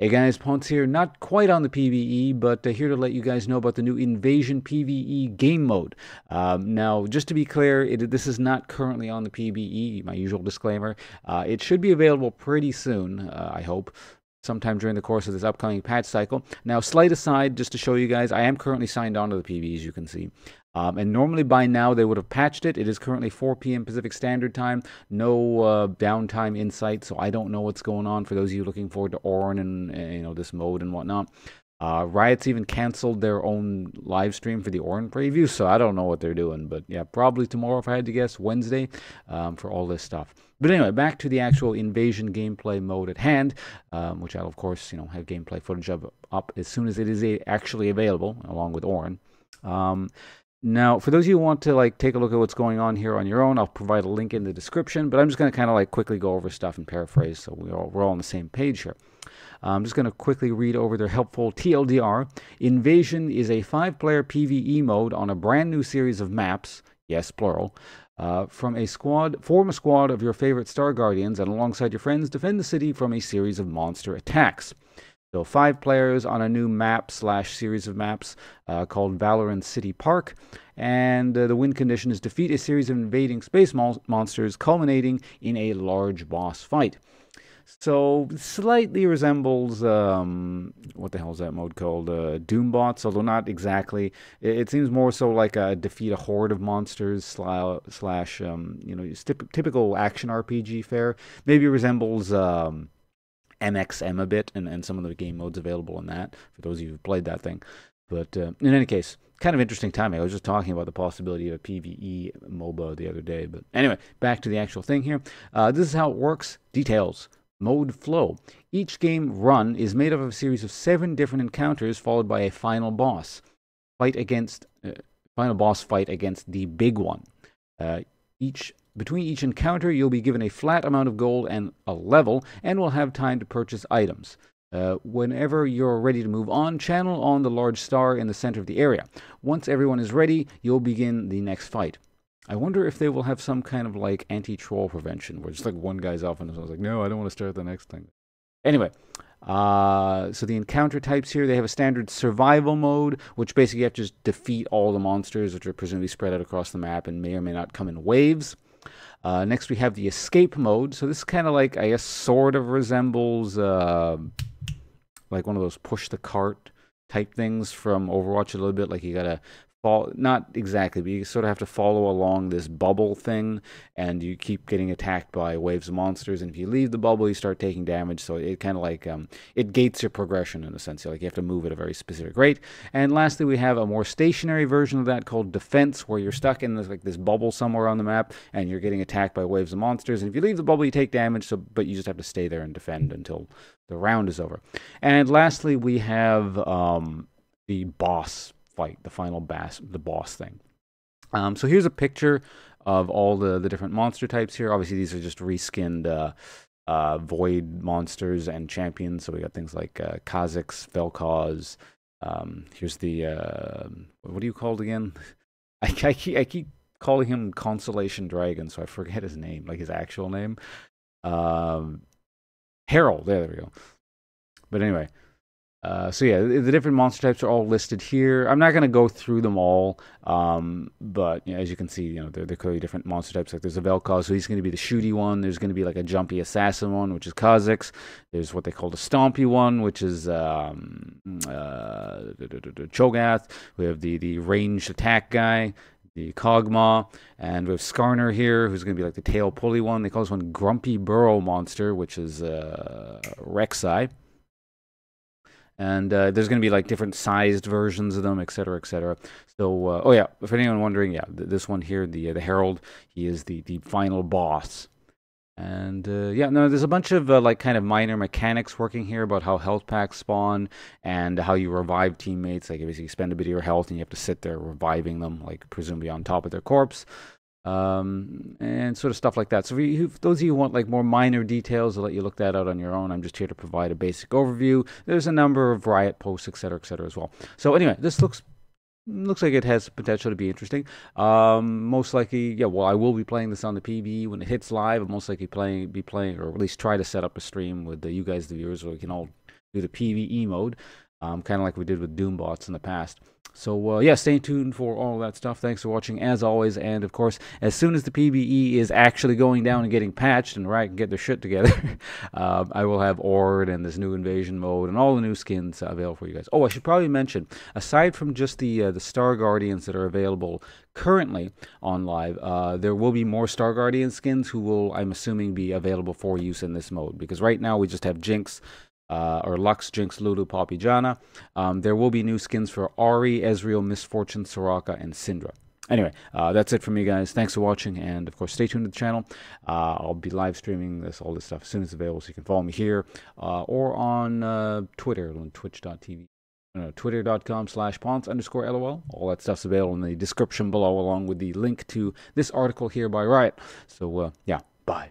Hey guys, Ponce here, not quite on the PvE, but here to let you guys know about the new Invasion PvE game mode. Now, just to be clear, this is not currently on the PvE, my usual disclaimer. It should be available pretty soon, I hope, sometime during the course of this upcoming patch cycle. Now, slight aside, just to show you guys, I am currently signed on to the PvE, as you can see. And normally by now they would have patched it. It is currently 4 p.m. Pacific Standard Time. No downtime in sight, so I don't know what's going on for those of you looking forward to Orin and this mode and whatnot. Riot's even canceled their own live stream for the Orin preview, so I don't know what they're doing. But yeah, probably tomorrow, if I had to guess, Wednesday, for all this stuff. But anyway, back to the actual Invasion gameplay mode at hand, which I'll, of course, have gameplay footage of up as soon as it is actually available, along with Orin. Now, for those of you who want to take a look at what's going on here on your own, I'll provide a link in the description, but I'm just going to kind of quickly go over stuff and paraphrase so we're all on the same page here. I'm just going to quickly read over their helpful TLDR. Invasion is a 5-player PvE mode on a brand new series of maps, yes, plural. Form a squad of your favorite Star Guardians, and alongside your friends, defend the city from a series of monster attacks. So 5 players on a new map/series of maps called Valorant City Park. And the win condition is defeat a series of invading space monsters, culminating in a large boss fight. So slightly resembles, what the hell is that mode called? Doombots, although not exactly. It seems more so like a defeat a horde of monsters slash typical action RPG fare. Maybe resembles MXM a bit, and some of the game modes available in that, for those of you who've played that thing. But in any case, kind of interesting timing. I was just talking about the possibility of a PvE MOBA the other day. But anyway, back to the actual thing here. This is how it works. Details. Mode flow. Each game run is made up of a series of 7 different encounters, followed by a final boss fight against the big one. Between each encounter, you'll be given a flat amount of gold and a level, and will have time to purchase items. Whenever you're ready to move on, channel on the large star in the center of the area. Once everyone is ready, you'll begin the next fight. I wonder if they will have some kind of anti-troll prevention, where just one guy's off and I was like, no, I don't want to start the next thing. Anyway, so the encounter types here, they have a standard survival mode, which basically you have to just defeat all the monsters, which are presumably spread out across the map and may or may not come in waves. Next we have the escape mode. So this kind of I guess sort of resembles one of those push the cart type things from Overwatch a little bit. You gotta not exactly, but you sort of have to follow along this bubble thing, and you keep getting attacked by waves of monsters, and if you leave the bubble, you start taking damage, so it kind of it gates your progression in a sense. You have to move at a very specific rate. And lastly, we have a more stationary version of that called defense, where you're stuck in this bubble somewhere on the map, and you're getting attacked by waves of monsters, and if you leave the bubble, you take damage, but you just have to stay there and defend until the round is over. And lastly, we have the boss fight, the final boss thing. So here's a picture of all the different monster types here. Obviously, these are just reskinned void monsters and champions. So we got things like Kha'Zix, Vel'Koz. Here's the what are you called again? I keep calling him Constellation Dragon, so I forget his name, his actual name. Herald. There we go. But anyway. So yeah, the different monster types are all listed here. I'm not going to go through them all, but as you can see, they're clearly different monster types. There's a Vel'Koz, so he's going to be the shooty one. There's going to be a jumpy assassin one, which is Kha'Zix. There's what they call the stompy one, which is Cho'Gath. We have the ranged attack guy, the Kog'Maw, and we have Skarner here, who's going to be the tail pulley one. They call this one Grumpy Burrow Monster, which is Rek'Sai. And there's going to be different sized versions of them, etc., etc. So, oh yeah, for anyone wondering, yeah, this one here, the Herald, he is the final boss. And yeah, no, there's a bunch of kind of minor mechanics working here about how health packs spawn and how you revive teammates. Basically, you spend a bit of your health and you have to sit there reviving them, presumably on top of their corpse. And sort of stuff like that. So for those of you who want more minor details, I'll let you look that out on your own. I'm just here to provide a basic overview. There's a number of Riot posts, etc., as well. So anyway, this looks looks like it has potential to be interesting. Most likely, yeah. Well, I will be playing this on the PvE when it hits live. I'll most likely be playing, or at least try to set up a stream with you guys, the viewers, so we can all do the PvE mode, kind of like we did with Doombots in the past. So yeah, stay tuned for all that stuff. Thanks for watching as always, and of course, as soon as the PvE is actually going down and getting patched and Riot can get their shit together, I will have Ord and this new invasion mode and all the new skins available for you guys. Oh, I should probably mention, aside from just the Star Guardians that are available currently on live, there will be more Star Guardian skins who will, I'm assuming, be available for use in this mode, because right now we just have Jinx, or Lux, Jinx, Lulu, Poppy, Janna. There will be new skins for Ahri, Ezreal, Misfortune, Soraka, and Syndra. Anyway, that's it from me, guys. Thanks for watching, and of course, stay tuned to the channel. I'll be live streaming all this stuff as soon as it's available, so you can follow me here or on Twitter on twitch.tv. Twitter.com/Ponce_LOL. All that stuff's available in the description below, along with the link to this article here by Riot. So, yeah, bye.